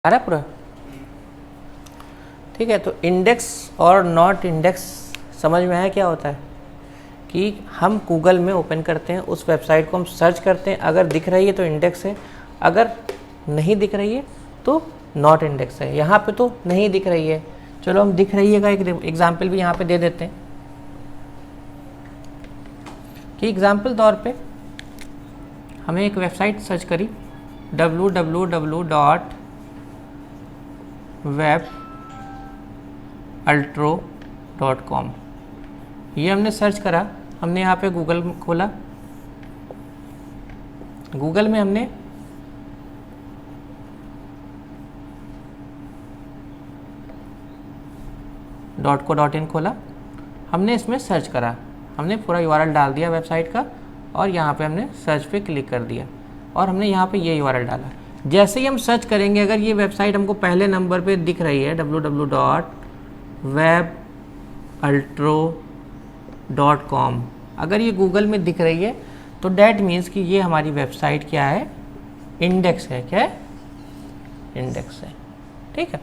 आ रहा है पूरा? ठीक है, तो इंडेक्स और नॉट इंडेक्स समझ में आया क्या होता है कि हम गूगल में ओपन करते हैं, उस वेबसाइट को हम सर्च करते हैं, अगर दिख रही है तो इंडेक्स है, अगर नहीं दिख रही है तो नॉट इंडेक्स है। यहाँ पे तो नहीं दिख रही है, चलो हम दिख रही है का एक एग्जाम्पल भी यहाँ पे दे देते हैं कि एग्जाम्पल तौर पे हमें एक वेबसाइट सर्च करी www.webaltro.com। ये हमने सर्च करा, हमने यहाँ पे गूगल खोला, गूगल में हमने .co.in खोला, हमने इसमें सर्च करा, हमने पूरा URL डाल दिया वेबसाइट का और यहाँ पे हमने सर्च पे क्लिक कर दिया और हमने यहाँ पे ये URL डाला। जैसे ही हम सर्च करेंगे, अगर ये वेबसाइट हमको पहले नंबर पे दिख रही है www.webaltro.com, अगर ये गूगल में दिख रही है तो डैट मीन्स कि ये हमारी वेबसाइट क्या है, इंडेक्स है। क्या है? इंडेक्स है। ठीक है,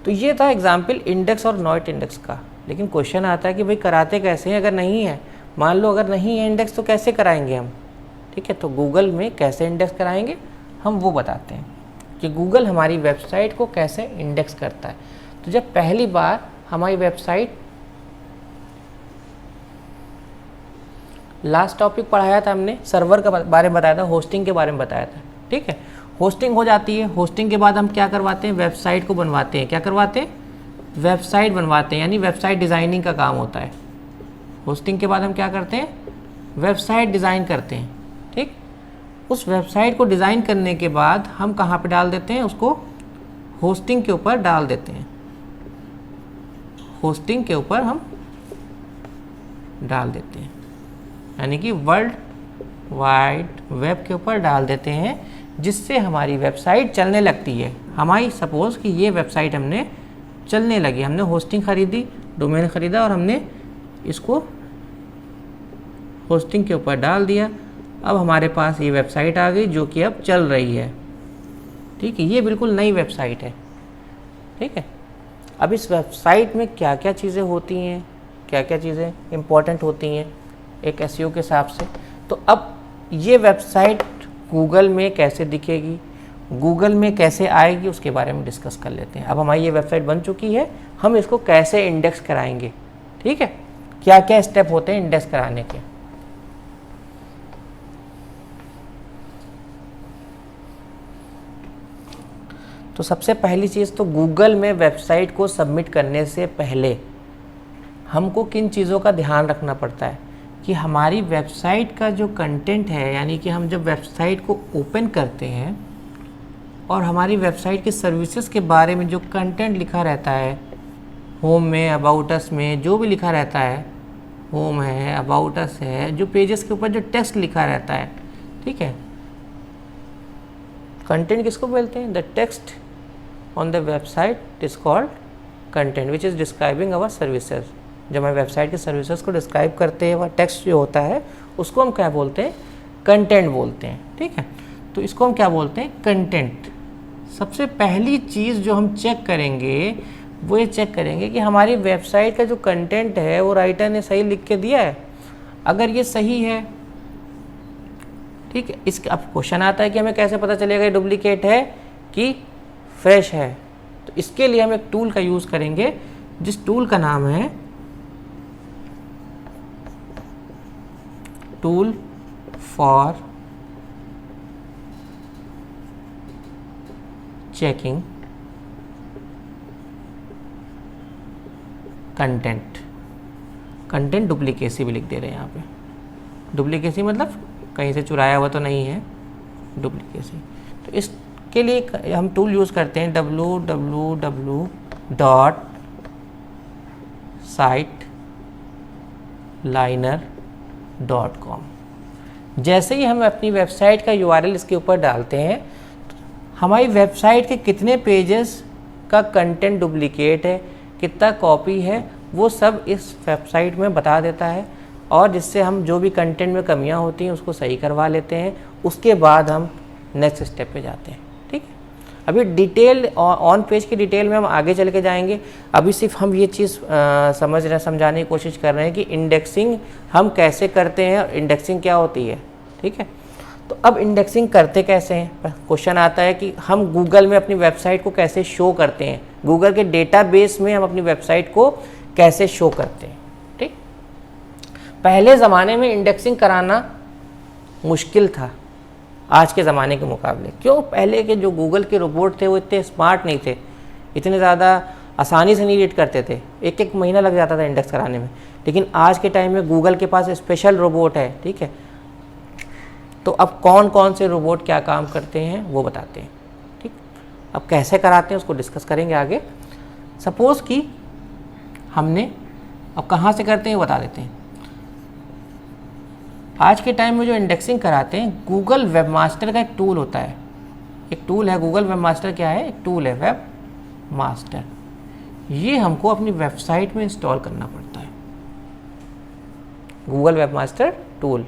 तो ये था एग्जाम्पल इंडेक्स और नॉट इंडेक्स का। लेकिन क्वेश्चन आता है कि भाई कराते कैसे हैं, अगर नहीं है, मान लो अगर नहीं है इंडेक्स तो कैसे कराएंगे हम। ठीक है, तो गूगल में कैसे इंडेक्स कराएंगे हम वो बताते हैं कि गूगल हमारी वेबसाइट को कैसे इंडेक्स करता है। तो जब पहली बार हमारी वेबसाइट, लास्ट टॉपिक पढ़ाया था हमने, सर्वर के बारे में बताया था, होस्टिंग के बारे में बताया था। ठीक है, होस्टिंग हो जाती है, होस्टिंग के बाद हम क्या करवाते हैं, वेबसाइट को बनवाते हैं। क्या करवाते हैं? वेबसाइट बनवाते हैं, यानी वेबसाइट डिज़ाइनिंग का काम होता है। होस्टिंग के बाद हम क्या करते हैं, वेबसाइट डिज़ाइन करते हैं। ठीक, उस वेबसाइट को डिज़ाइन करने के बाद हम कहाँ पे डाल देते हैं, उसको होस्टिंग के ऊपर डाल देते हैं। होस्टिंग के ऊपर हम डाल देते हैं, यानी कि वर्ल्ड वाइड वेब के ऊपर डाल देते हैं, जिससे हमारी वेबसाइट चलने लगती है। हमारी सपोज़ कि ये वेबसाइट हमने चलने लगी, हमने होस्टिंग खरीदी, डोमेन खरीदा और हमने इसको होस्टिंग के ऊपर डाल दिया। अब हमारे पास ये वेबसाइट आ गई जो कि अब चल रही है। ठीक है, ये बिल्कुल नई वेबसाइट है। ठीक है, अब इस वेबसाइट में क्या क्या चीज़ें होती हैं, क्या क्या चीज़ें इम्पोर्टेंट होती हैं एक SEO के हिसाब से। तो अब ये वेबसाइट गूगल में कैसे दिखेगी, गूगल में कैसे आएगी, उसके बारे में डिस्कस कर लेते हैं। अब हमारी ये वेबसाइट बन चुकी है, हम इसको कैसे इंडेक्स कराएंगे। ठीक है, क्या क्या स्टेप होते हैं इंडेक्स कराने के। तो सबसे पहली चीज़ तो गूगल में वेबसाइट को सबमिट करने से पहले हमको किन चीज़ों का ध्यान रखना पड़ता है कि हमारी वेबसाइट का जो कंटेंट है, यानी कि हम जब वेबसाइट को ओपन करते हैं और हमारी वेबसाइट की सर्विसेज के बारे में जो कंटेंट लिखा रहता है, होम में, अबाउट अस में, जो भी लिखा रहता है, होम है, अबाउट अस है, जो पेजेस के ऊपर जो टेक्स्ट लिखा रहता है। ठीक है, कंटेंट किसको बोलते हैं? The text on the website is called content which is describing our services. जब हम वेबसाइट के सर्विसेज को डिस्क्राइब करते हैं, वह टेक्स्ट जो होता है उसको हम क्या बोलते हैं? कंटेंट बोलते हैं। ठीक है, तो इसको हम क्या बोलते हैं? कंटेंट। सबसे पहली चीज़ जो हम चेक करेंगे वो ये चेक करेंगे कि हमारी वेबसाइट का जो कंटेंट है वो राइटर ने सही लिख के दिया है। अगर ये सही है, ठीक है, इसका अब क्वेश्चन आता है कि हमें कैसे पता चलेगा ये डुप्लीकेट है कि फ्रेश है। तो इसके लिए हम एक टूल का यूज़ करेंगे, जिस टूल का नाम है tool for checking content. Content duplicacy भी लिख दे रहे हैं यहाँ पे। डुप्लीकेसी मतलब कहीं से चुराया हुआ तो नहीं है, डुप्लीकेसी। तो इसके लिए हम टूल यूज़ करते हैं www.siteliner.com। जैसे ही हम अपनी वेबसाइट का URL इसके ऊपर डालते हैं, हमारी वेबसाइट के कितने पेजेस का कंटेंट डुप्लीकेट है, कितना कॉपी है, वो सब इस वेबसाइट में बता देता है, और जिससे हम जो भी कंटेंट में कमियां होती हैं उसको सही करवा लेते हैं। उसके बाद हम नेक्स्ट स्टेप पे जाते हैं। ठीक है, अभी डिटेल ऑन पेज की डिटेल में हम आगे चल के जाएंगे। अभी सिर्फ हम ये चीज़ समझाने की कोशिश कर रहे हैं कि इंडेक्सिंग हम कैसे करते हैं और इंडेक्सिंग क्या होती है, ठीक है। तो अब इंडेक्सिंग करते कैसे हैं, क्वेश्चन आता है कि हम गूगल में अपनी वेबसाइट को कैसे शो करते हैं, गूगल के डेटाबेस में हम अपनी वेबसाइट को कैसे शो करते हैं, ठीक। पहले ज़माने में इंडेक्सिंग कराना मुश्किल था आज के ज़माने के मुकाबले। क्यों? पहले के जो गूगल के रोबोट थे वो इतने स्मार्ट नहीं थे, इतने ज़्यादा आसानी से नहीं रीड करते थे, एक एक महीना लग जाता था इंडेक्स कराने में। लेकिन आज के टाइम में गूगल के पास स्पेशल रोबोट है, ठीक है। तो अब कौन कौन से रोबोट क्या काम करते हैं वो बताते हैं, ठीक। अब कैसे कराते हैं उसको डिस्कस करेंगे आगे। सपोज़ कि हमने, अब कहाँ से करते हैं बता देते हैं। आज के टाइम में जो इंडेक्सिंग कराते हैं, गूगल वेबमास्टर का एक टूल होता है, एक टूल है गूगल वेबमास्टर। क्या है? एक टूल है वेबमास्टर। ये हमको अपनी वेबसाइट में इंस्टॉल करना पड़ता है, गूगल वेबमास्टर टूल।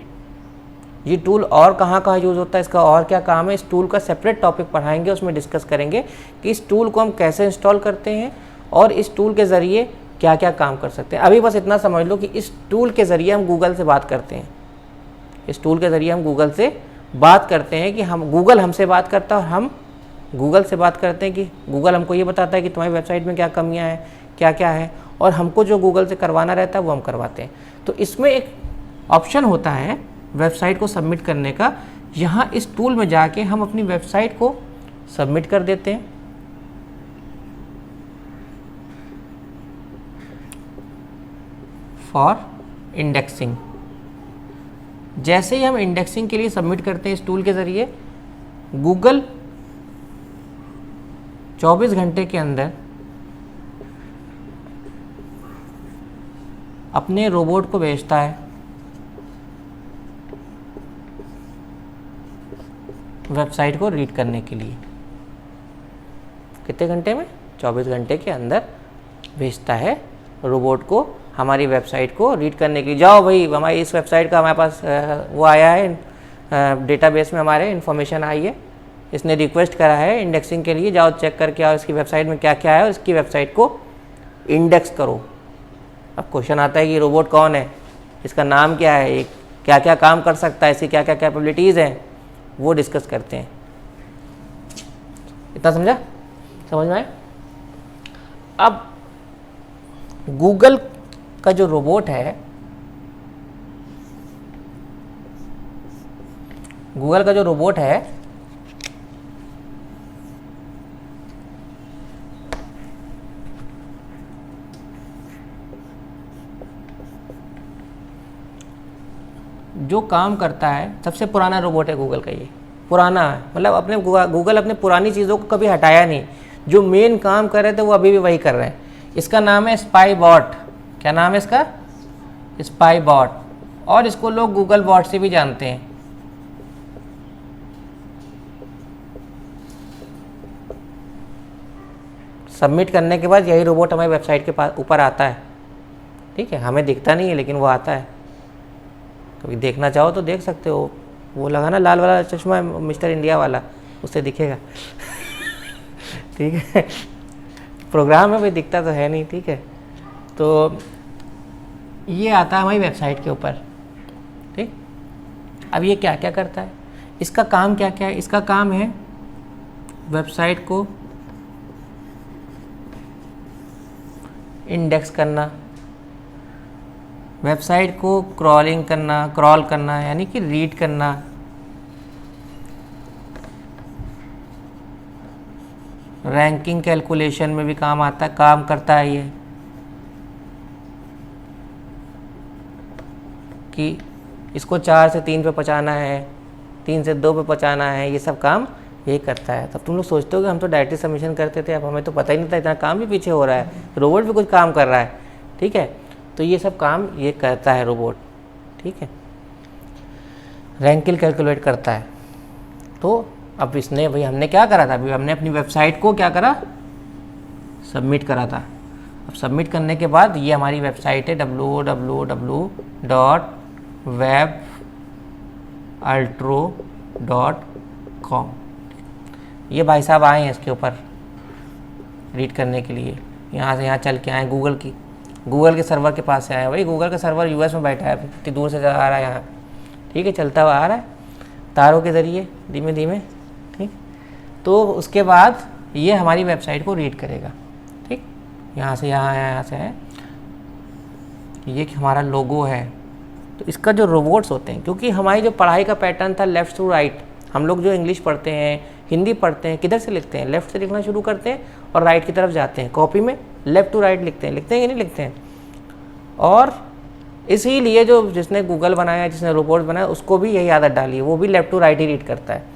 ये टूल और कहाँ कहाँ यूज़ होता है, इसका और क्या काम है, इस टूल का सेपरेट टॉपिक पढ़ाएंगे, उसमें डिस्कस करेंगे कि इस टूल को हम कैसे इंस्टॉल करते हैं और इस टूल के ज़रिए क्या क्या काम कर सकते हैं। अभी बस इतना समझ लो कि इस टूल के ज़रिए हम गूगल से बात करते हैं, इस टूल के ज़रिए हम गूगल से बात करते हैं कि हम, गूगल हमसे बात करता है और हम गूगल से बात करते हैं कि गूगल हमको ये बताता है कि तुम्हारी वेबसाइट में क्या कमियां हैं, क्या क्या है, और हमको जो गूगल से करवाना रहता है वो हम करवाते हैं। तो इसमें एक ऑप्शन होता है वेबसाइट को सबमिट करने का। यहाँ इस टूल में जाके हम अपनी वेबसाइट को सबमिट कर देते हैं। फॉर इंडेक्सिंग, जैसे ही हम इंडेक्सिंग के लिए सबमिट करते हैं इस टूल के ज़रिए, गूगल 24 घंटे के अंदर अपने रोबोट को भेजता है वेबसाइट को रीड करने के लिए। कितने घंटे में? 24 घंटे के अंदर भेजता है रोबोट को हमारी वेबसाइट को रीड करने के लिए। जाओ भाई, हमारी इस वेबसाइट का हमारे पास वो आया है, डेटाबेस में हमारे इन्फॉर्मेशन आई है, इसने रिक्वेस्ट करा है इंडेक्सिंग के लिए, जाओ चेक करके आओ इसकी वेबसाइट में क्या क्या है और इसकी वेबसाइट को इंडेक्स करो। अब क्वेश्चन आता है कि रोबोट कौन है, इसका नाम क्या है, ये क्या क्या काम कर सकता है, इसकी क्या क्या कैपेबिलिटीज़ हैं, वो डिस्कस करते हैं। इतना समझा? समझ में आया? अब गूगल का जो रोबोट है, गूगल का जो रोबोट है जो काम करता है, सबसे पुराना रोबोट है गूगल का, ये पुराना है, मतलब अपने गूगल अपने पुरानी चीज़ों को कभी हटाया नहीं, जो मेन काम कर रहे थे वो अभी भी वही कर रहे हैं। इसका नाम है स्पाई बॉट। क्या नाम है इसका? स्पाई बॉट, और इसको लोग गूगल बॉट से भी जानते हैं। सबमिट करने के बाद यही रोबोट हमारी वेबसाइट के पास ऊपर आता है, ठीक है। हमें दिखता नहीं है लेकिन वो आता है, कभी देखना चाहो तो देख सकते हो। वो लगा ना लाल वाला चश्मा, मिस्टर इंडिया वाला, उससे दिखेगा ठीक है। प्रोग्राम में भी दिखता तो है नहीं, ठीक है। तो ये आता है हमारी वेबसाइट के ऊपर, ठीक। अब ये क्या क्या करता है, इसका काम क्या क्या है? इसका काम है वेबसाइट को इंडेक्स करना, वेबसाइट को क्रॉल करना यानी कि रीड करना, रैंकिंग कैलकुलेशन में भी काम करता है ये, कि इसको 4 से 3 पे पहुँचाना है, 3 से 2 पे पहुँचाना है, ये सब काम ये करता है। तब तुम लोग सोचते हो कि हम तो डायरेक्टली सबमिशन करते थे, अब हमें तो पता ही नहीं था इतना काम भी पीछे हो रहा है, रोबोट भी कुछ काम कर रहा है, ठीक है। तो ये सब काम ये करता है रोबोट, ठीक है, रैंकिंग कैलकुलेट करता है। तो अब इसने, भाई हमने क्या करा था, अभी हमने अपनी वेबसाइट को क्या करा, सबमिट करा था। अब सबमिट करने के बाद ये हमारी वेबसाइट है www.webaltro.com। ये भाई साहब आए हैं इसके ऊपर रीड करने के लिए, यहाँ से यहाँ चल के आए, गूगल के सर्वर के पास से आए। भाई गूगल का सर्वर यूएस में बैठा है, इतनी दूर से आ रहा है यहाँ, ठीक है, चलता हुआ आ रहा है तारों के ज़रिए धीमे धीमे, ठीक। तो उसके बाद ये हमारी वेबसाइट को रीड करेगा, ठीक। यहाँ से यहाँ आया, यहाँ से है, ये हमारा लोगो है। तो इसका जो रोबोट्स होते हैं, क्योंकि हमारी जो पढ़ाई का पैटर्न था लेफ़्ट टू राइट, हम लोग जो इंग्लिश पढ़ते हैं, हिंदी पढ़ते हैं, किधर से लिखते हैं, लेफ़्ट से लिखना शुरू करते हैं और राइट की तरफ जाते हैं। कॉपी में लेफ़्ट टू राइट लिखते हैं कि नहीं लिखते हैं। और इसीलिए जो जिसने गूगल बनाया, जिसने रोबोट बनाया, उसको भी यही आदत डाली है, वो भी लेफ़्ट टू राइट ही रीड करता है।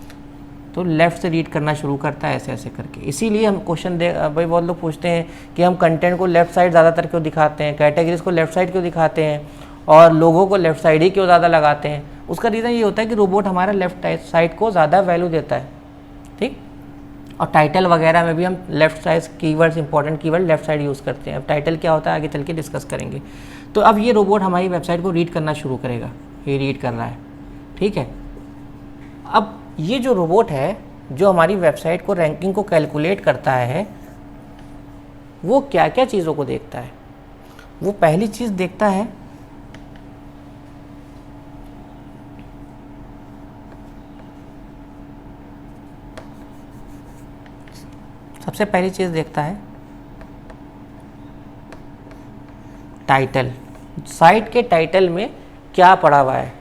तो लेफ़्ट से रीड करना शुरू करता है ऐसे ऐसे करके। इसीलिए हम क्वेश्चन भाई बहुत लोग पूछते हैं कि हम कंटेंट को लेफ़्ट साइड ज़्यादातर क्यों दिखाते हैं, कैटेगरीज को लेफ़्ट साइड क्यों दिखाते हैं और लोगों को लेफ़्ट साइड ही क्यों ज़्यादा लगाते हैं। उसका रीज़न ये होता है कि रोबोट हमारा लेफ़्ट साइड को ज़्यादा वैल्यू देता है, ठीक। और टाइटल वगैरह में भी हम left side keywords, important keyword left side use करते हैं। अब टाइटल क्या होता है आगे चल के डिस्कस करेंगे। तो अब ये रोबोट हमारी वेबसाइट को रीड करना शुरू करेगा, ये रीड कर रहा है, ठीक है। अब ये जो रोबोट है जो हमारी वेबसाइट को रैंकिंग को कैलकुलेट करता है, वो क्या क्या चीज़ों को देखता है। वो पहली चीज़ देखता है सबसे पहली चीज़ देखता है टाइटल, साइट के टाइटल में क्या पड़ा हुआ है,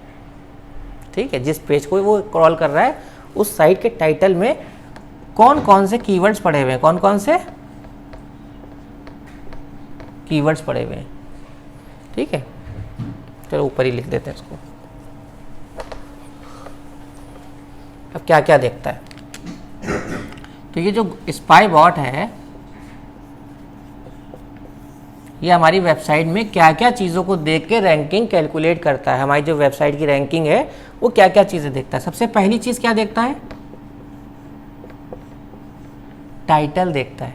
ठीक है। जिस पेज को वो क्रॉल कर रहा है उस साइट के टाइटल में कौन कौन से कीवर्ड्स पड़े हुए हैं, कौन कौन से कीवर्ड्स पड़े हुए हैं, ठीक है। चलो ऊपर ही लिख देते हैं इसको। अब क्या क्या देखता है, तो ये जो स्पाई बॉट है ये हमारी वेबसाइट में क्या क्या चीज़ों को देख के रैंकिंग कैलकुलेट करता है। हमारी जो वेबसाइट की रैंकिंग है वो क्या क्या चीज़ें देखता है। सबसे पहली चीज़ क्या देखता है, टाइटल देखता है।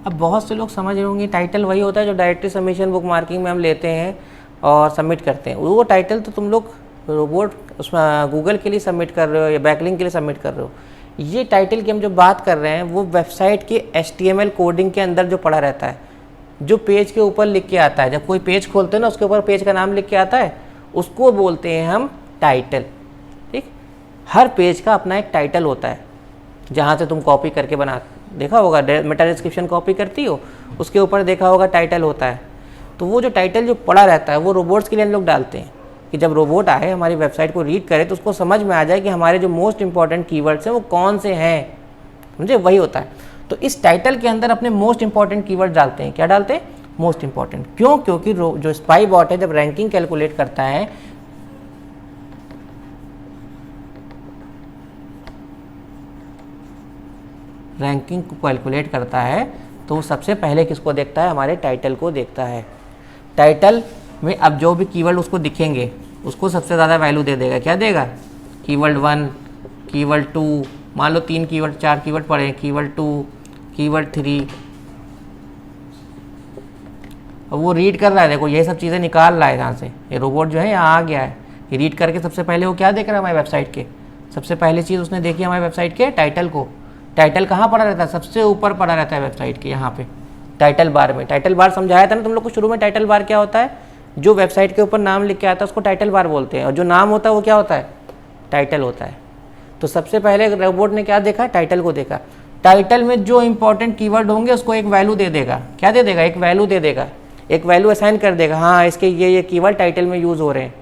अब बहुत से लोग समझ रहे होंगे टाइटल वही होता है जो डायरेक्टरी सबमिशन बुक मार्किंग में हम लेते हैं और सबमिट करते हैं। वो टाइटल तो तुम लोग रोबोट उसमें गूगल के लिए सबमिट कर रहे हो या बैकलिंक के लिए सबमिट कर रहे हो। ये टाइटल की हम जो बात कर रहे हैं वो वेबसाइट के HTML कोडिंग के अंदर जो पड़ा रहता है, जो पेज के ऊपर लिख के आता है। जब कोई पेज खोलते हैं ना उसके ऊपर पेज का नाम लिख के आता है, उसको बोलते हैं हम टाइटल, ठीक। हर पेज का अपना एक टाइटल होता है, जहाँ से तुम कॉपी करके बना देखा होगा, मेटा डिस्क्रिप्शन कॉपी करती हो उसके ऊपर देखा होगा टाइटल होता है। तो वो जो टाइटल जो पड़ा रहता है वो रोबोट्स के लिए हम लोग डालते हैं कि जब रोबोट आए हमारी वेबसाइट को रीड करे तो उसको समझ में आ जाए कि हमारे जो मोस्ट इंपॉर्टेंट कीवर्ड्स हैं वो कौन से हैं, मुझे वही होता है। तो इस टाइटल के अंदर अपने मोस्ट इंपॉर्टेंट कीवर्ड डालते हैं। क्या डालते हैं, मोस्ट इंपॉर्टेंट। क्यों, क्योंकि जो स्पाई बॉट है जब रैंकिंग कैलकुलेट करता है तो वो सबसे पहले किसको देखता है, हमारे टाइटल को देखता है। टाइटल में अब जो भी कीवर्ड उसको दिखेंगे उसको सबसे ज़्यादा वैल्यू दे देगा। क्या देगा, कीवर्ड 1, कीवर्ड 2, मान लो 3 कीवर्ड 4 कीवर्ड पड़े, कीवर्ड 2, कीवर्ड 3। अब वो रीड कर रहा है, देखो ये सब चीज़ें निकाल रहा है। यहाँ से ये रोबोट जो है यहाँ आ गया है, ये रीड करके सबसे पहले वो क्या देख रहा है हमारी वेबसाइट के, सबसे पहली चीज़ उसने देखी हमारी वेबसाइट के टाइटल को। टाइटल कहाँ पड़ा रहता है, सबसे ऊपर पड़ा रहता है वेबसाइट के, यहाँ पे टाइटल बार में। टाइटल बार समझाया था ना तुम लोग को शुरू में। टाइटल बार क्या होता है, जो वेबसाइट के ऊपर नाम लिख के आता है उसको टाइटल बार बोलते हैं, और जो नाम होता है वो क्या होता है, टाइटल होता है। तो सबसे पहले रोबोट ने क्या देखा, टाइटल को देखा। टाइटल में जो इंपॉर्टेंट कीवर्ड होंगे उसको एक वैल्यू दे देगा। क्या दे देगा, एक वैल्यू दे देगा, एक वैल्यू असाइन कर देगा, हाँ इसके ये कीवर्ड टाइटल में यूज़ हो रहे हैं।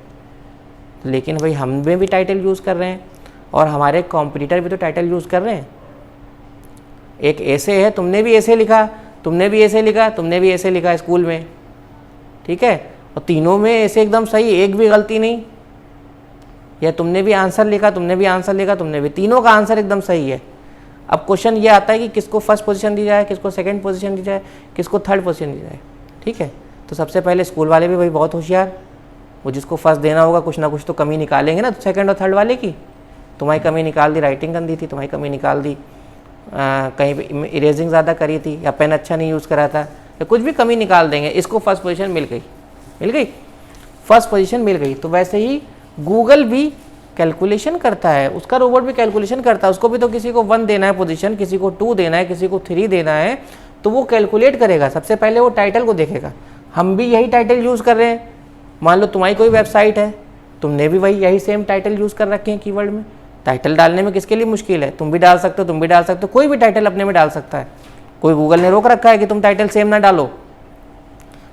लेकिन भाई हम भी टाइटल यूज़ कर रहे हैं और हमारे कॉम्पिटिटर भी तो टाइटल यूज़ कर रहे हैं। एक ऐसे है, तुमने भी ऐसे लिखा, तुमने भी ऐसे लिखा, तुमने भी ऐसे लिखा स्कूल में, ठीक है, और तीनों में ऐसे एकदम सही, एक भी गलती नहीं। या तुमने भी आंसर लिखा, तुमने भी आंसर लिखा, तुमने भी, तीनों का आंसर एकदम सही है। अब क्वेश्चन ये आता है कि किसको फर्स्ट पोजीशन दी जाए, किसको सेकंड पोजीशन दी जाए, किसको थर्ड पोजीशन दी जाए, ठीक है। तो सबसे पहले स्कूल वाले भी भाई बहुत होशियार, वो जिसको फर्स्ट देना होगा कुछ ना कुछ तो कमी निकालेंगे ना सेकंड और थर्ड वाले की। तुम्हारी कमी निकाल दी, राइटिंग गंदी थी, तुम्हारी कमी निकाल दी, कहीं पे इरेजिंग ज़्यादा करी थी या पेन अच्छा नहीं यूज़ करा था, या कुछ भी कमी निकाल देंगे। इसको फर्स्ट पोजीशन मिल गई, फर्स्ट पोजीशन मिल गई। तो वैसे ही गूगल भी कैलकुलेशन करता है, उसका रोबोट भी कैलकुलेशन करता है, उसको भी तो किसी को 1 देना है पोजीशन, किसी को 2 देना है, किसी को 3 देना है, तो वो कैलकुलेट करेगा। सबसे पहले वो टाइटल को देखेगा। हम भी यही टाइटल यूज़ कर रहे हैं। मान लो तुम्हारी कोई वेबसाइट है, तुमने भी वही यही सेम टाइटल यूज़ कर रखे हैं कीवर्ड में। टाइटल डालने में किसके लिए मुश्किल है? तुम भी डाल सकते हो, तुम भी डाल सकते हो, कोई भी टाइटल अपने में डाल सकता है। कोई गूगल ने रोक रखा है कि तुम टाइटल सेम ना डालो।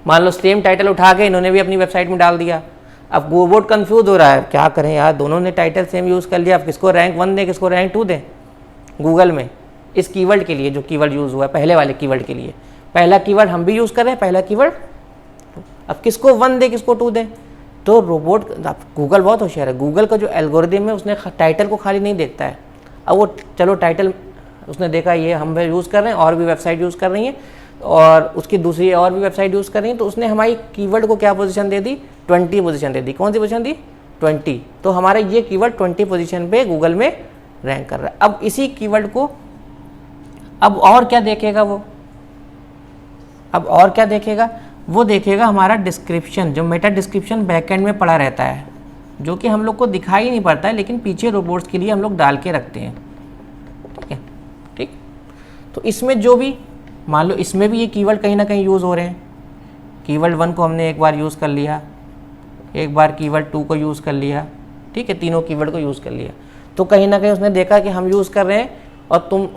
मान लो सेम टाइटल उठा के इन्होंने भी अपनी वेबसाइट में डाल दिया। अब रोबोट कंफ्यूज हो रहा है, क्या करें यार, दोनों ने टाइटल सेम यूज़ कर लिया, अब किसको रैंक 1 दें, किसको रैंक 2 दें गूगल में इस कीवर्ड के लिए जो कीवर्ड यूज़ हुआ है, पहले वाले कीवर्ड के लिए। पहला कीवर्ड हम भी यूज़ कर रहे हैं, पहला कीवर्ड, अब किसको 1 दें, किसको 2 दें? तो रोबोट, गूगल बहुत होशियार है, गूगल का जो एल्गोरिदम है उसने टाइटल को खाली नहीं देखता है। अब वो चलो टाइटल उसने देखा ये हम यूज़ कर रहे हैं, और भी वेबसाइट यूज़ कर रही हैं, और उसकी दूसरी और भी वेबसाइट यूज़ कर रही हैं, तो उसने हमारी कीवर्ड को क्या पोजीशन दे दी? 20 पोजीशन दे दी। कौन सी पोजीशन दी? 20। तो हमारा ये कीवर्ड 20 पोजीशन पे गूगल में रैंक कर रहा है। अब इसी कीवर्ड को अब और क्या देखेगा वो? अब और क्या देखेगा? वो देखेगा हमारा डिस्क्रिप्शन, जो मेटा डिस्क्रिप्शन बैकएंड में पड़ा रहता है, जो कि हम लोग को दिखाई नहीं पड़ता है, लेकिन पीछे रोबोट्स के लिए हम लोग डाल के रखते हैं। ठीक है, ठीक। तो इसमें जो भी, मान लो इसमें भी ये कीवर्ड कहीं ना कहीं यूज़ हो रहे हैं। कीवर्ड 1 को हमने एक बार यूज़ कर लिया, एक बार कीवर्ड 2 को यूज़ कर लिया, ठीक है, तीनों कीवर्ड को यूज़ कर लिया। तो कहीं ना कहीं उसने देखा कि हम यूज़ कर रहे हैं और तुम,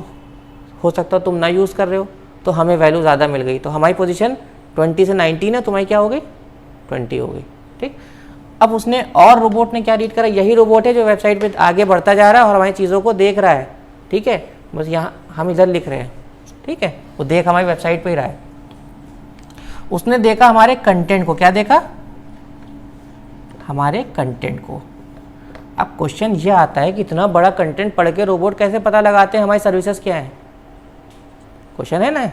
हो सकता है तुम ना यूज़ कर रहे हो, तो हमें वैल्यू ज़्यादा मिल गई। तो हमारी पोजीशन 20 से 19 है, तुम्हारी क्या हो गई? 20 हो गई। ठीक। अब उसने और रोबोट ने क्या रीड करा? यही रोबोट है जो वेबसाइट पे आगे बढ़ता जा रहा है और हमारी चीज़ों को देख रहा है। ठीक है, बस यहाँ हम इधर लिख रहे हैं। ठीक है, वो देख हमारी वेबसाइट पे ही रहा है। उसने देखा हमारे कंटेंट को। क्या देखा? हमारे कंटेंट को। अब क्वेश्चन ये आता है कि इतना बड़ा कंटेंट पढ़ के रोबोट कैसे पता लगाते हैं हमारी सर्विसेज क्या है? क्वेश्चन है ना।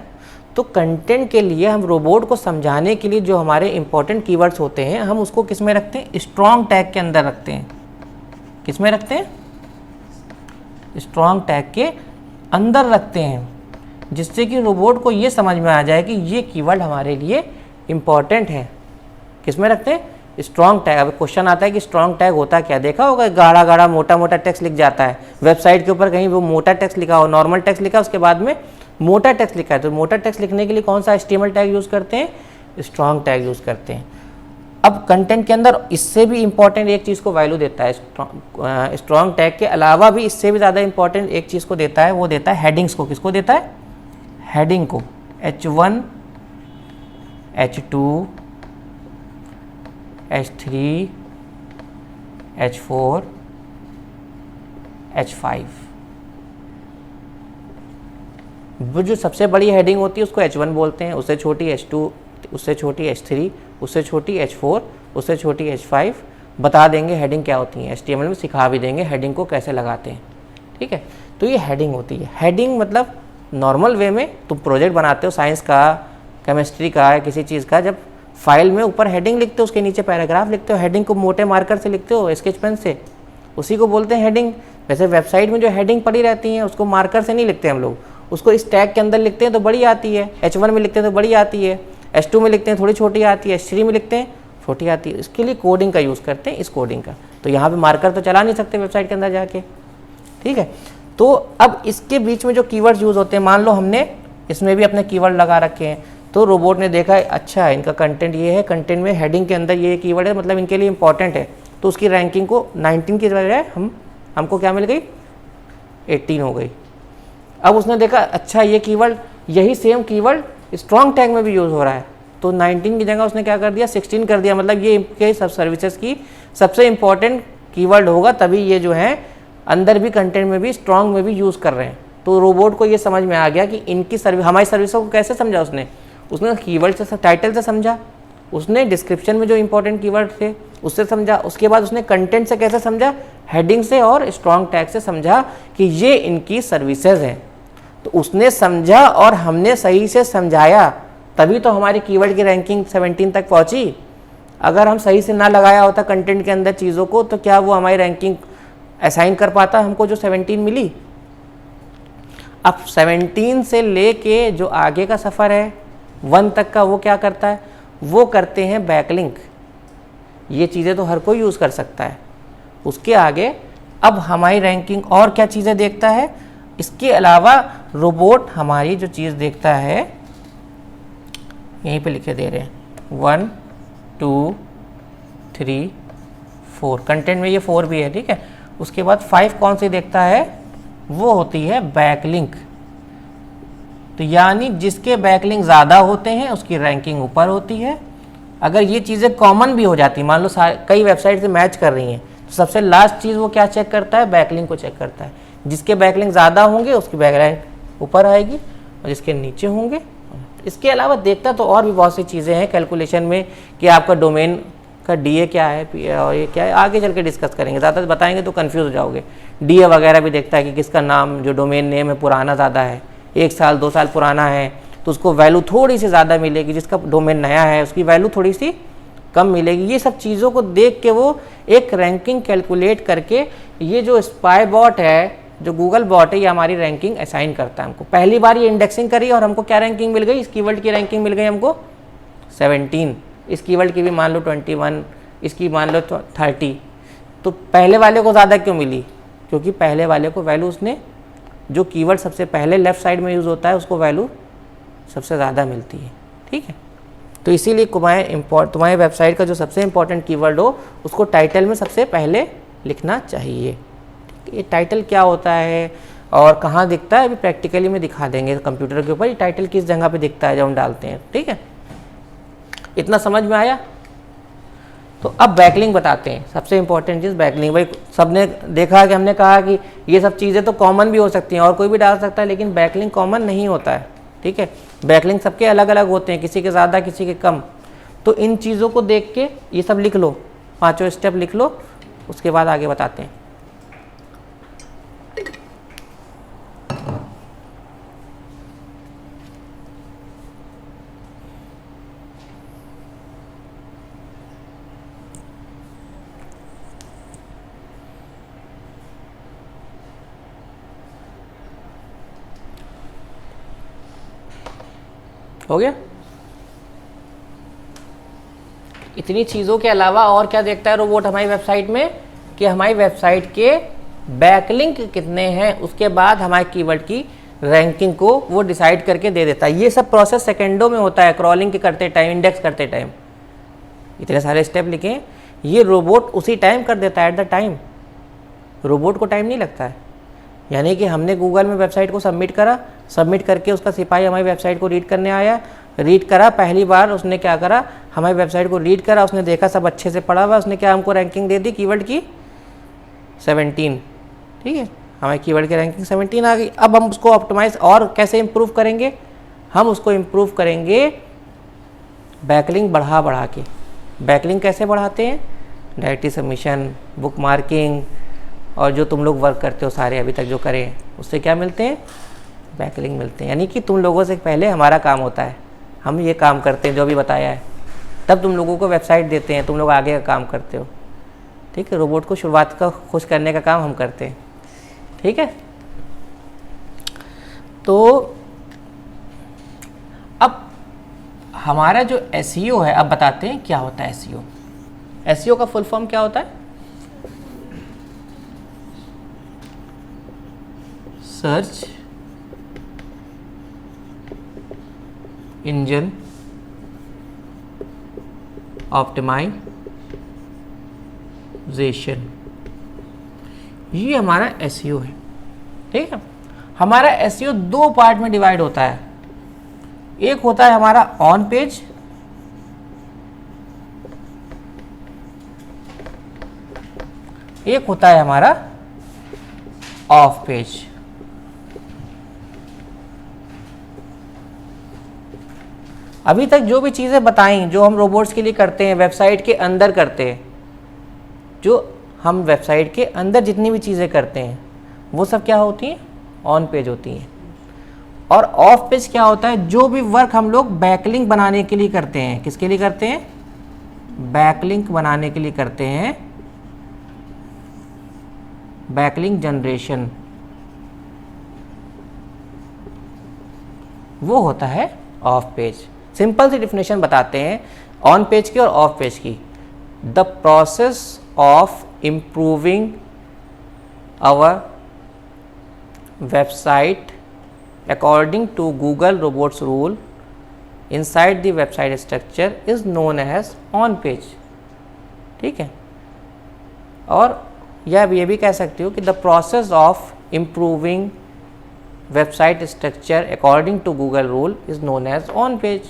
तो कंटेंट के लिए हम रोबोट को समझाने के लिए जो हमारे इंपॉर्टेंट कीवर्ड्स होते हैं, हम उसको किस में रखते हैं? स्ट्रॉन्ग टैग के अंदर रखते हैं। किस में रखते हैं? स्ट्रॉन्ग टैग के अंदर रखते हैं, जिससे कि रोबोट को ये समझ में आ जाए कि ये कीवर्ड हमारे लिए इंपॉर्टेंट है। किस में रखते हैं? Strong tag. अब क्वेश्चन आता है कि स्ट्रॉन्ग टैग होता क्या? देखा होगा, गाढ़ा गाढ़ा मोटा मोटा टेक्स्ट लिख जाता है वेबसाइट के ऊपर, कहीं वो मोटा टेक्स्ट लिखा हो, नॉर्मल टेक्स्ट लिखा, उसके बाद में मोटा टेक्स्ट लिखा है। तो मोटा टेक्स्ट लिखने के लिए कौन सा HTML टैग यूज़ करते हैं? स्ट्रॉन्ग टैग यूज़ करते हैं। अब कंटेंट के अंदर इससे भी इंपॉर्टेंट एक चीज़ को वैल्यू देता है स्ट्रॉन्ग टैग के अलावा भी, इससे भी ज़्यादा इंपॉर्टेंट एक चीज़ को देता है, वो देता है हेडिंग्स को। किसको देता है? हेडिंग को। H1, H2, H3, H4, H5। वो जो सबसे बड़ी हेडिंग होती है उसको H1 बोलते हैं, उससे छोटी H2, उससे छोटी H3, उससे छोटी H4, उससे छोटी H5। बता देंगे हेडिंग क्या होती है, HTML में सिखा भी देंगे हेडिंग को कैसे लगाते हैं। ठीक है, तो ये हेडिंग होती है। हेडिंग मतलब नॉर्मल वे में तुम प्रोजेक्ट बनाते हो साइंस का, केमिस्ट्री का, किसी चीज़ का, जब फाइल में ऊपर हेडिंग लिखते हो, उसके नीचे पैराग्राफ लिखते हो, हेडिंग को मोटे मार्कर से लिखते हो, स्केच पेन से, उसी को बोलते हैं हेडिंग। वैसे वेबसाइट में जो हेडिंग पड़ी रहती हैं उसको मार्कर से नहीं लिखते हम लोग, उसको इस टैग के अंदर लिखते हैं तो बड़ी आती है, H1 में लिखते हैं तो बड़ी आती है, H2 में लिखते हैं थोड़ी छोटी आती है, H3 में लिखते हैं छोटी आती है। इसके लिए कोडिंग का यूज़ करते हैं, इस कोडिंग का। तो यहाँ पे मार्कर तो चला नहीं सकते वेबसाइट के अंदर जाके। ठीक है, तो अब इसके बीच में जो कीवर्ड्स यूज़ होते हैं, मान लो हमने इसमें भी अपने कीवर्ड लगा रखे हैं, तो रोबोट ने देखा अच्छा है इनका कंटेंट ये है, कंटेंट में हेडिंग के अंदर ये कीवर्ड है, मतलब इनके लिए इंपॉर्टेंट है, तो उसकी रैंकिंग को 19 की बजाय हमको क्या मिल गई? 18 हो गई। अब उसने देखा अच्छा ये कीवर्ड, यही सेम कीवर्ड स्ट्रॉन्ग टैग में भी यूज़ हो रहा है, तो 19 की जगह उसने क्या कर दिया? 16 कर दिया। मतलब ये इनके सब सर्विसेज की सबसे इंपॉर्टेंट कीवर्ड होगा, तभी ये जो है अंदर भी कंटेंट में भी स्ट्रॉन्ग में भी यूज़ कर रहे हैं। तो रोबोट को ये समझ में आ गया कि इनकी हमारी सर्विसों को कैसे समझा उसने कीवर्ड से, टाइटल से समझा, उसने डिस्क्रिप्शन में जो इंपॉर्टेंट कीवर्ड थे उससे समझा, उसके बाद उसने कंटेंट से कैसे समझा? हेडिंग से और स्ट्रॉन्ग टैग से समझा कि ये इनकी सर्विसेज हैं। तो उसने समझा और हमने सही से समझाया, तभी तो हमारी कीवर्ड की रैंकिंग 17 तक पहुंची। अगर हम सही से ना लगाया होता कंटेंट के अंदर चीज़ों को, तो क्या वो हमारी रैंकिंग असाइन कर पाता हमको जो 17 मिली? अब 17 से लेके जो आगे का सफ़र है 1 तक का, वो क्या करता है? वो करते हैं बैकलिंक। ये चीज़ें तो हर कोई यूज़ कर सकता है। उसके आगे अब हमारी रैंकिंग और क्या चीज़ें देखता है, इसके अलावा रोबोट हमारी जो चीज़ देखता है यहीं पे लिखे दे रहे हैं 1 2 3 4, कंटेंट में ये 4 भी है, ठीक है। उसके बाद 5 कौन सी देखता है, वो होती है बैकलिंक। तो यानी जिसके बैकलिंक ज़्यादा होते हैं उसकी रैंकिंग ऊपर होती है। अगर ये चीज़ें कॉमन भी हो जाती, मान लो कई वेबसाइट से मैच कर रही हैं, तो सबसे लास्ट चीज़ वो क्या चेक करता है, बैकलिंक को चेक करता है। जिसके बैकलिंक ज़्यादा होंगे उसकी बैकलिंक ऊपर आएगी और जिसके नीचे होंगे। इसके अलावा देखता तो और भी बहुत सी चीज़ें हैं कैलकुलेशन में कि आपका डोमेन का DA क्या है और ये क्या है, आगे चल के डिस्कस करेंगे। ज़्यादा बताएंगे तो कंफ्यूज हो जाओगे। DA वगैरह भी देखता है कि किसका नाम जो डोमेन नेम है पुराना ज़्यादा है, 1 साल 2 साल पुराना है तो उसको वैल्यू थोड़ी सी ज़्यादा मिलेगी, जिसका डोमेन नया है उसकी वैल्यू थोड़ी सी कम मिलेगी। ये सब चीज़ों को देख के वो एक रैंकिंग कैलकुलेट करके, ये जो स्पाई बॉट है, जो गूगल बॉट है, ये हमारी रैंकिंग असाइन करता है हमको। पहली बार ये इंडेक्सिंग करी और हमको क्या रैंकिंग मिल गई, इस कीवर्ड की रैंकिंग मिल गई हमको 17, इस कीवर्ड की भी मान लो 21, इसकी मान लो 30। तो पहले वाले को ज़्यादा क्यों मिली, क्योंकि पहले वाले को वैल्यू उसने, जो कीवर्ड सबसे पहले लेफ्ट साइड में यूज़ होता है उसको वैल्यू सबसे ज़्यादा मिलती है, ठीक है। तो इसीलिए तुम्हारे वेबसाइट का जो सबसे इंपॉर्टेंट कीवर्ड हो उसको टाइटल में सबसे पहले लिखना चाहिए। ये टाइटल क्या होता है और कहाँ दिखता है, अभी प्रैक्टिकली में दिखा देंगे कंप्यूटर के ऊपर ये टाइटल किस जगह पे दिखता है जब हम डालते हैं, ठीक है। इतना समझ में आया। तो अब बैकलिंक बताते हैं, सबसे इंपॉर्टेंट चीज़ बैकलिंक। भाई सबने देखा कि हमने कहा कि ये सब चीज़ें तो कॉमन भी हो सकती हैं और कोई भी डाल सकता है, लेकिन बैकलिंक कॉमन नहीं होता है, ठीक है। बैकलिंक सबके अलग अलग होते हैं, किसी के ज़्यादा किसी के कम। तो इन चीज़ों को देख के ये सब लिख लो, 5 स्टेप लिख लो, उसके बाद आगे बताते हैं। हो गया। इतनी चीज़ों के अलावा और क्या देखता है रोबोट हमारी वेबसाइट में, कि हमारी वेबसाइट के बैकलिंक कितने हैं, उसके बाद हमारे कीवर्ड की रैंकिंग को वो डिसाइड करके दे देता है। ये सब प्रोसेस सेकेंडों में होता है, क्रॉलिंग करते टाइम, इंडेक्स करते टाइम। इतने सारे स्टेप लिखे, ये रोबोट उसी टाइम कर देता है, एट द टाइम। रोबोट को टाइम नहीं लगता है। यानी कि हमने गूगल में वेबसाइट को सबमिट करा, सबमिट करके उसका सिपाही हमारी वेबसाइट को रीड करने आया, रीड करा, पहली बार उसने क्या करा, हमारी वेबसाइट को रीड करा, उसने देखा सब अच्छे से पढ़ा हुआ, उसने क्या हमको रैंकिंग दे दी कीवर्ड की 17, ठीक है। हमारी कीवर्ड की रैंकिंग 17 आ गई। अब हम उसको ऑप्टिमाइज और कैसे इम्प्रूव करेंगे, हम उसको इम्प्रूव करेंगे बैकलिंक बढ़ा बढ़ा के। बैकलिंक कैसे बढ़ाते हैं, डायरेक्टरी सबमिशन, बुक मार्किंग, और जो तुम लोग वर्क करते हो सारे अभी तक जो करें, उससे क्या मिलते हैं, बैकलिंक मिलते हैं। यानी कि तुम लोगों से पहले हमारा काम होता है, हम ये काम करते हैं जो भी बताया है, तब तुम लोगों को वेबसाइट देते हैं, तुम लोग आगे का काम करते हो, ठीक है। रोबोट को शुरुआत का खुश करने का काम हम करते हैं, ठीक है। तो अब हमारा जो SEO है, अब बताते हैं क्या होता है SEO। SEO का फुल फॉर्म क्या होता है, सर्च इंजन ऑप्टिमाइजेशन, ये हमारा SEO है, ठीक है। हमारा SEO 2 पार्ट में डिवाइड होता है। एक होता है हमारा ऑन पेज, एक होता है हमारा ऑफ पेज। अभी तक जो भी चीज़ें बताई जो हम रोबोट्स के लिए करते हैं, वेबसाइट के अंदर करते हैं, जो हम वेबसाइट के अंदर जितनी भी चीज़ें करते हैं वो सब क्या होती हैं, ऑन पेज होती हैं। और ऑफ पेज क्या होता है, जो भी वर्क हम लोग बैकलिंक बनाने के लिए करते हैं। किसके लिए करते हैं, बैकलिंक बनाने के लिए करते हैं, बैकलिंक जनरेशन, वो होता है ऑफ पेज। सिंपल सी डिफिनेशन बताते हैं ऑन पेज की और ऑफ पेज की। The process of improving our website according to Google robots rule inside the website structure is known as on page. ठीक है, और या ये भी कह सकते हो कि the process of improving website structure according to Google rule is known as on page.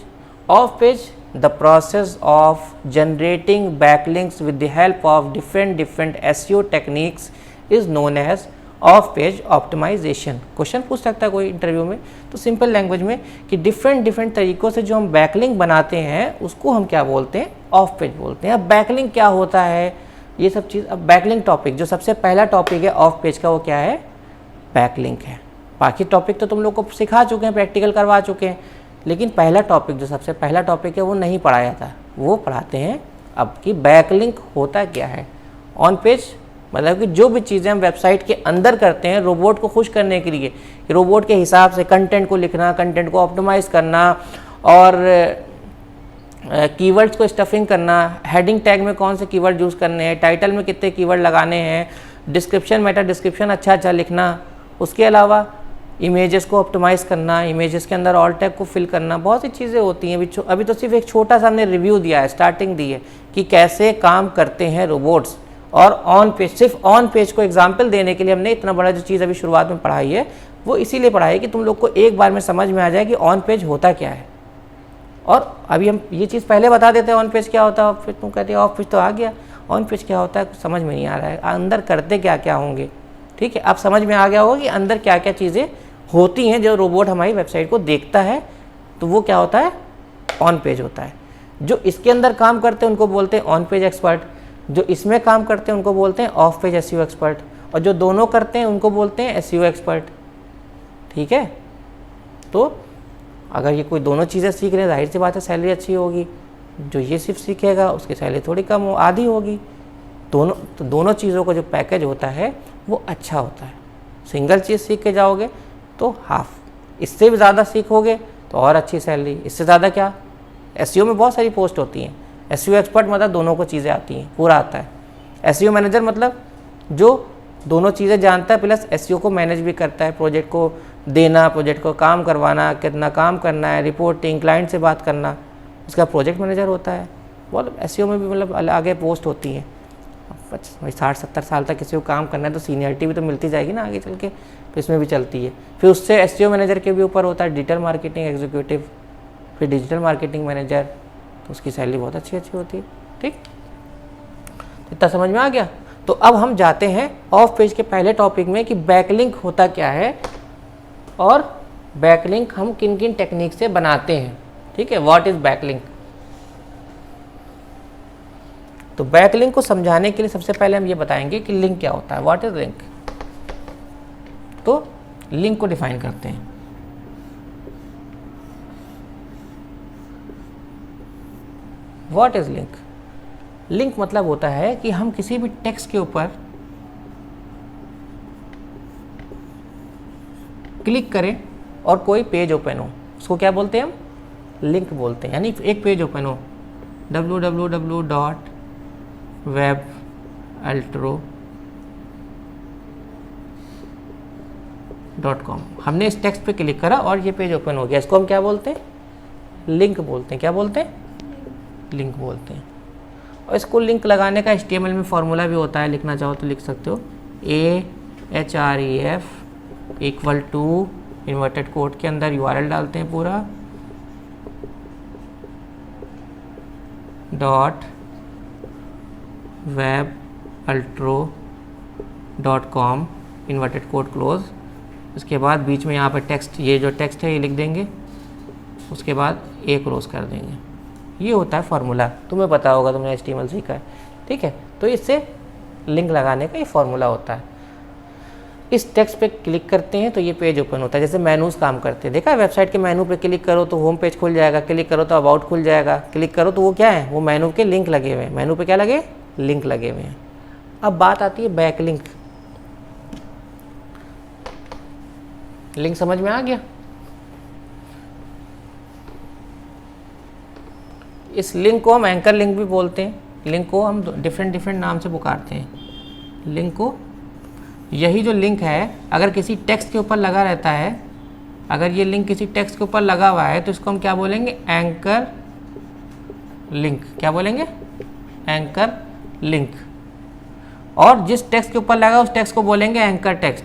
Off page, the process of generating backlinks with the help of different SEO techniques is known as off page optimisation. Question पूछ सकता है कोई interview में, तो simple language में कि different तरीक़ों से जो हम बैकलिंक बनाते हैं उसको हम क्या बोलते हैं, ऑफ पेज बोलते हैं. अब बैकलिंक क्या होता है, ये सब चीज़. अब बैकलिंक टॉपिक जो सबसे पहला टॉपिक है ऑफ पेज का, वो क्या है, बैकलिंक है. बाकी टॉपिक तो तुम लोग को सिखा चुके हैं, प्रैक्टिकल करवा चुके हैं, लेकिन पहला टॉपिक जो सबसे पहला टॉपिक है वो नहीं पढ़ाया था, वो पढ़ाते हैं अब कि बैकलिंक होता क्या है. ऑन पेज मतलब कि जो भी चीज़ें हम वेबसाइट के अंदर करते हैं रोबोट को खुश करने के लिए, रोबोट के हिसाब से कंटेंट को लिखना, कंटेंट को ऑप्टिमाइज करना, और कीवर्ड्स को स्टफिंग करना, हेडिंग टैग में कौन से कीवर्ड यूज़ करने हैं, टाइटल में कितने कीवर्ड लगाने हैं, डिस्क्रिप्शन मेटा डिस्क्रिप्शन अच्छा लिखना, उसके अलावा इमेजेस को ऑप्टिमाइज़ करना, इमेजेस के अंदर ऑल टैग को फिल करना, बहुत सी चीज़ें होती हैं. अभी तो सिर्फ एक छोटा सा हमने रिव्यू दिया है, स्टार्टिंग दी है कि कैसे काम करते हैं रोबोट्स. और ऑन पेज, सिर्फ ऑन पेज को एग्जाम्पल देने के लिए हमने इतना बड़ा जो चीज़ अभी शुरुआत में पढ़ाई है वो इसीलिए पढ़ाई है कि तुम लोग को एक बार में समझ में आ जाए कि ऑन पेज होता क्या है. और अभी हम ये चीज़ पहले बता देते हैं ऑन पेज क्या होता है, फिर तुम कहते हैं ऑफ पेज तो आ गया, ऑन पेज क्या होता है कुछ समझ में नहीं आ रहा है, अंदर करते क्या क्या होंगे. ठीक है, अब समझ में आ गया होगा कि अंदर क्या क्या चीज़ें होती हैं जो रोबोट हमारी वेबसाइट को देखता है, तो वो क्या होता है, ऑन पेज होता है. जो इसके अंदर काम करते हैं उनको बोलते हैं ऑन पेज एक्सपर्ट, जो इसमें काम करते हैं उनको बोलते हैं ऑफ पेज SEO एक्सपर्ट, और जो दोनों करते हैं उनको बोलते हैं SEO एक्सपर्ट. ठीक है, तो अगर ये कोई दोनों चीज़ें सीख रहे हैं जाहिर सी बात है सैलरी अच्छी होगी. जो ये सिर्फ सीखेगा उसकी सैलरी थोड़ी कम हो, आधी होगी. दोनों चीज़ों का जो पैकेज होता है वो अच्छा होता है. सिंगल चीज़ सीख के जाओगे तो हाफ, इससे भी ज़्यादा सीखोगे तो और अच्छी सैलरी, इससे ज़्यादा क्या. SEO में बहुत सारी पोस्ट होती हैं. SEO एक्सपर्ट मतलब दोनों को चीज़ें आती हैं, पूरा आता है. SEO मैनेजर मतलब जो दोनों चीज़ें जानता है प्लस SEO को मैनेज भी करता है, प्रोजेक्ट को देना, प्रोजेक्ट को काम करवाना, कितना काम करना है, रिपोर्टिंग, क्लाइंट से बात करना, उसका प्रोजेक्ट मैनेजर होता है. बहुत SEO में भी मतलब आगे पोस्ट होती हैं. 60-70 साल तक किसी को काम करना है तो सीनियरिटी भी तो मिलती जाएगी ना आगे चल के, तो इसमें भी चलती है. फिर उससे SEO मैनेजर के भी ऊपर होता है डिजिटल मार्केटिंग एग्जीक्यूटिव, फिर डिजिटल मार्केटिंग मैनेजर, तो उसकी सैलरी बहुत अच्छी होती है. ठीक, इतना समझ में आ गया. तो अब हम जाते हैं ऑफ पेज के पहले टॉपिक में कि बैकलिंक होता क्या है और बैकलिंक हम किन किन टेक्निक से बनाते हैं. ठीक है, व्हाट इज बैकलिंक. तो बैकलिंक को समझाने के लिए सबसे पहले हम ये बताएंगे कि लिंक क्या होता है, व्हाट इज लिंक. तो लिंक को डिफाइन करते हैं. What is link. लिंक मतलब होता है कि हम किसी भी टेक्स्ट के ऊपर क्लिक करें और कोई पेज ओपन हो, उसको क्या बोलते हैं हम, लिंक बोलते हैं. यानी एक पेज ओपन हो www.webaltro.com, हमने इस टेक्स्ट पे क्लिक करा और ये पेज ओपन हो गया, इसको हम क्या बोलते हैं, लिंक बोलते हैं. क्या बोलते हैं, लिंक बोलते हैं. और इसको लिंक लगाने का HTML में फॉर्मूला भी होता है, लिखना चाहो तो लिख सकते हो. AHREF equal to inverted code के अंदर URL डालते हैं पूरा .webaltro.com इन्वर्टेड कोड क्लोज. उसके बाद बीच में यहाँ पर टेक्स्ट, ये जो टेक्स्ट है ये लिख देंगे, उसके बाद A क्लोज कर देंगे. ये होता है फार्मूला, तुम्हें पता होगा, तुमने HTML सीखा है. ठीक है, तो इससे लिंक लगाने का ये फार्मूला होता है. इस टेक्स्ट पे क्लिक करते हैं तो ये पेज ओपन होता है. जैसे मेनूज काम करते हैं, देखा है वेबसाइट के मेनू पे क्लिक करो तो होम पेज खुल जाएगा, क्लिक करो तो अबाउट खुल जाएगा, क्लिक करो तो वो क्या है, वो मेनू के लिंक लगे हुए हैं. मेनू पे क्या लगे, लिंक लगे हुए हैं. अब बात आती है बैक लिंक. लिंक समझ में आ गया. इस लिंक को हम एंकर लिंक भी बोलते हैं. लिंक को हम डिफरेंट नाम से पुकारते हैं. लिंक को, यही जो लिंक है अगर किसी टेक्स्ट के ऊपर लगा रहता है, अगर ये लिंक किसी टेक्स्ट के ऊपर लगा हुआ है तो इसको हम क्या बोलेंगे, एंकर लिंक। क्या बोलेंगे, एंकर लिंक। और जिस टेक्स्ट के ऊपर लगा उस टेक्स्ट को बोलेंगे एंकर टेक्स्ट।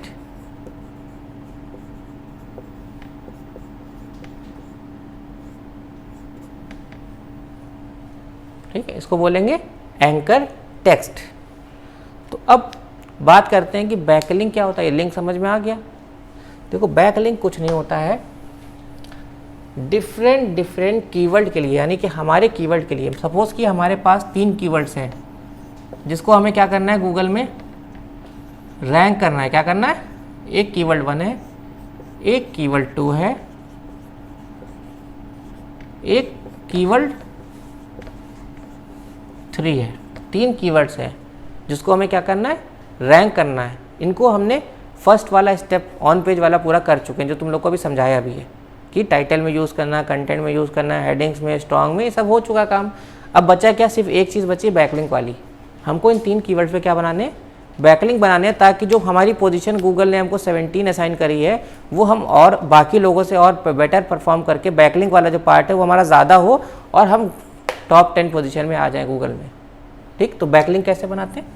ठीक है, इसको बोलेंगे एंकर टेक्स्ट। तो अब बात करते हैं कि बैकलिंक क्या होता है। लिंक समझ में आ गया। देखो बैकलिंक कुछ नहीं होता है, डिफरेंट कीवर्ड के लिए, यानी कि हमारे कीवर्ड के लिए। सपोज कि हमारे पास 3 कीवर्ड्स हैं जिसको हमें क्या करना है, गूगल में रैंक करना है। क्या करना है, एक कीवर्ड 1 है, एक कीवर्ड 2 है, एक कीवर्ड 3 है। 3 कीवर्ड्स है जिसको हमें क्या करना है, रैंक करना है। इनको हमने फर्स्ट वाला स्टेप ऑन पेज वाला पूरा कर चुके हैं, जो तुम लोग को अभी समझाया भी है कि टाइटल में यूज़ करना, कंटेंट में यूज़ करना, हेडिंग्स में, स्ट्रॉन्ग में, ये सब हो चुका काम। अब बचा क्या, सिर्फ एक चीज़ बची, बैकलिंक वाली। हमको इन 3 कीवर्ड्स पे क्या बनाने, बैकलिंक बनाने हैं, ताकि जो हमारी पोजीशन गूगल ने हमको 17 असाइन करी है वो हम और बाकी लोगों से और बेटर परफॉर्म करके बैकलिंक वाला जो पार्ट है वो हमारा ज़्यादा हो और हम टॉप 10 पोजीशन में आ जाए गूगल में। ठीक, तो बैकलिंक कैसे बनाते हैं,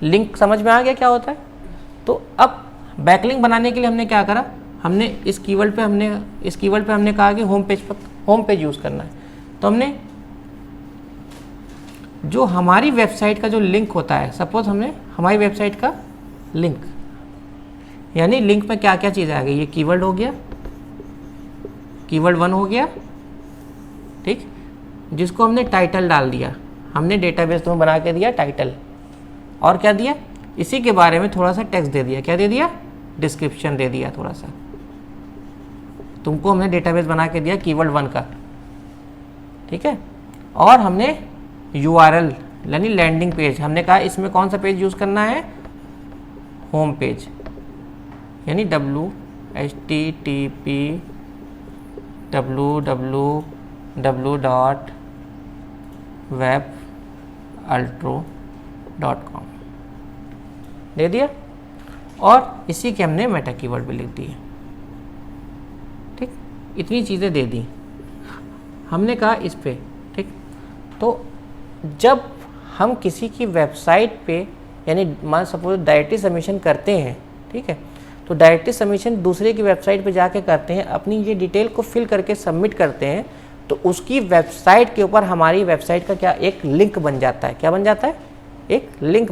लिंक समझ में आ गया क्या होता है। तो अब बैकलिंक बनाने के लिए हमने क्या करा, हमने इस कीवर्ड पे हमने कहा कि होम पेज यूज़ करना है। तो हमने जो हमारी वेबसाइट का जो लिंक होता है, सपोज हमने हमारी वेबसाइट का लिंक, यानी लिंक में क्या क्या चीज़ें आ गई, ये कीवर्ड हो गया, कीवर्ड 1 हो गया, ठीक, जिसको हमने टाइटल डाल दिया, हमने डेटाबेस में बना के दिया टाइटल, और क्या दिया, इसी के बारे में थोड़ा सा टेक्स्ट दे दिया। क्या दे दिया, डिस्क्रिप्शन दे दिया थोड़ा सा। तुमको हमने डेटाबेस बना के दिया कीवर्ड 1 का, ठीक है। और हमने URL यानी लैंडिंग पेज, हमने कहा इसमें कौन सा पेज यूज़ करना है, होम पेज, यानी www.webaltro.com दे दिया, और इसी के हमने मेटा कीवर्ड भी लिख दिए। ठीक, इतनी चीज़ें दे दी हमने, कहा इस पे। ठीक, तो जब हम किसी की वेबसाइट पे, यानी मान सपोज डायरेक्टली सबमिशन करते हैं, ठीक है, तो डायरेक्टली सबमिशन दूसरे की वेबसाइट पे जाके करते हैं, अपनी ये डिटेल को फिल करके सबमिट करते हैं, तो उसकी वेबसाइट के ऊपर हमारी वेबसाइट का क्या, एक लिंक बन जाता है। क्या बन जाता है, एक लिंक बन